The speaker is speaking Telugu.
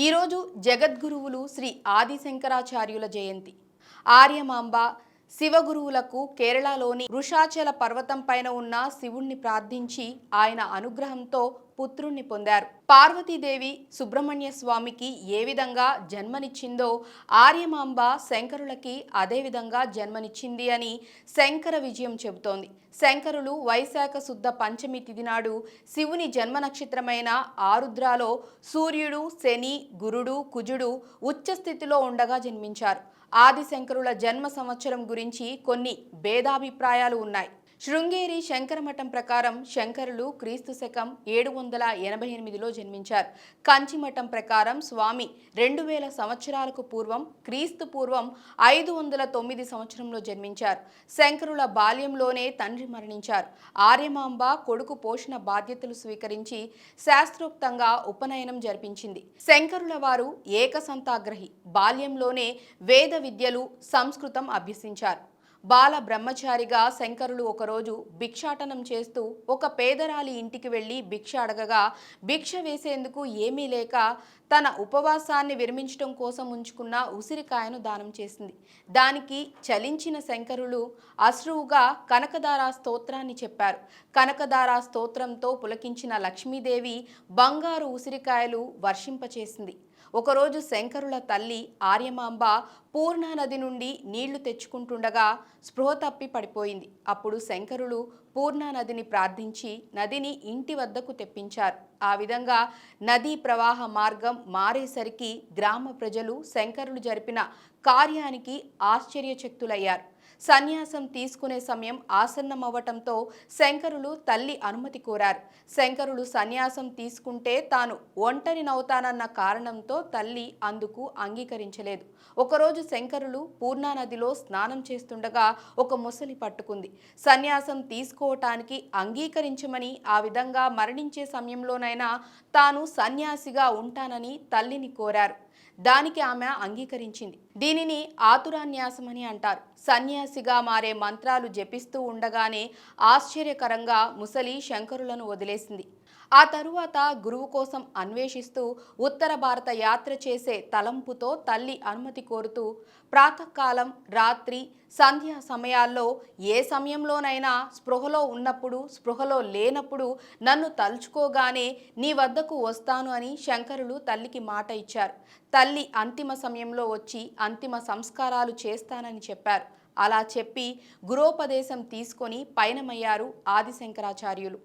ఈరోజు జగద్గురువులు శ్రీ ఆది శంకరాచార్యుల జయంతి. ఆర్యమాంబ శివగురువులకు కేరళలోని వృషాచల పర్వతం పైన ఉన్న శివుణ్ణి ప్రార్థించి ఆయన అనుగ్రహంతో పుత్రుణ్ణి పొందారు. పార్వతీదేవి సుబ్రహ్మణ్య స్వామికి ఏ విధంగా జన్మనిచ్చిందో ఆర్యమాంబ శంకరులకి అదే విధంగా జన్మనిచ్చింది అని శంకర విజయం చెబుతోంది. శంకరులు వైశాఖ శుద్ధ పంచమి తిథి నాడు శివుని జన్మ నక్షత్రమైన ఆరుద్రాలో సూర్యుడు, శని, గురుడు, కుజుడు ఉచ్చ స్థితిలో ఉండగా జన్మించారు. ఆది శంకరుల జన్మ సంవత్సరం గురించి కొన్ని భేదాభిప్రాయాలు ఉన్నాయి. శృంగేరి శంకరమఠం ప్రకారం శంకరులు క్రీస్తు శకం 788లో జన్మించారు. కంచిమఠం ప్రకారం స్వామి 2000 సంవత్సరాలకు పూర్వం క్రీస్తు పూర్వం 509 సంవత్సరంలో జన్మించారు. శంకరుల బాల్యంలోనే తండ్రి మరణించారు. ఆర్యమాంబ కొడుకు పోషణ బాధ్యతలు స్వీకరించి శాస్త్రోక్తంగా ఉపనయనం జరిపించింది. శంకరుల వారు ఏకసంతాగ్రహి. బాల్యంలోనే వేద విద్యలు, సంస్కృతం అభ్యసించారు. బాల బ్రహ్మచారిగా శంకరులు ఒకరోజు భిక్షాటనం చేస్తూ ఒక పేదరాలి ఇంటికి వెళ్లి భిక్ష అడగగా భిక్ష వేసేందుకు ఏమీ లేక తన ఉపవాసాన్ని విరమించడం కోసం ఉంచుకున్న ఉసిరికాయను దానం చేసింది. దానికి చలించిన శంకరులు అశ్రువుగా కనకదార స్తోత్రాన్ని చెప్పారు. కనకదార స్తోత్రంతో పులకించిన లక్ష్మీదేవి బంగారు ఉసిరికాయలు వర్షింపచేసింది. ఒకరోజు శంకరుల తల్లి ఆర్యమాంబ పూర్ణా నది నుండి నీళ్లు తెచ్చుకుంటుండగా స్పృహ తప్పి పడిపోయింది. అప్పుడు శంకరులు పూర్ణా నదిని ప్రార్థించి నదిని ఇంటి వద్దకు తెప్పించారు. ఆ విధంగా నదీ ప్రవాహ మార్గం మారేసరికి గ్రామ ప్రజలు శంకరులు జరిపిన కార్యానికి ఆశ్చర్యచకితులయ్యారు. సన్యాసం తీసుకునే సమయం ఆసన్నమవ్వటంతో శంకరులు తల్లి అనుమతి కోరారు. శంకరులు సన్యాసం తీసుకుంటే తాను ఒంటరినవుతానన్న కారణంతో తల్లి అందుకు అంగీకరించలేదు. ఒకరోజు శంకరులు పూర్ణా నదిలో స్నానం చేస్తుండగా ఒక ముసలి పట్టుకుంది. సన్యాసం తీసుకోవటానికి అంగీకరించమని, ఆ విధంగా మరణించే సమయంలోనైనా తాను సన్యాసిగా ఉంటానని తల్లిని కోరారు. దానికి ఆమె అంగీకరించింది. దీనిని ఆతురాన్యాసమని అంటారు. సన్యాసిగా మారే మంత్రాలు జపిస్తూ ఉండగానే ఆశ్చర్యకరంగా ముసలి శంకరులను వదిలేసింది. ఆ తరువాత గురువు కోసం అన్వేషిస్తూ ఉత్తర భారత యాత్ర చేసే తలంపుతో తల్లి అనుమతి కోరుతూ ప్రాతకాలం, రాత్రి, సంధ్యా సమయాల్లో ఏ సమయంలోనైనా స్పృహలో ఉన్నప్పుడు, స్పృహలో లేనప్పుడు నన్ను తలుచుకోగానే నీ వద్దకు వస్తాను అని శంకరులు తల్లికి మాట ఇచ్చారు. తల్లి అంతిమ సమయంలో వచ్చి అంతిమ సంస్కారాలు చేస్తానని చెప్పారు. అలా చెప్పి గురోపదేశం తీసుకొని పయనమయ్యారు ఆది శంకరాచార్యులు.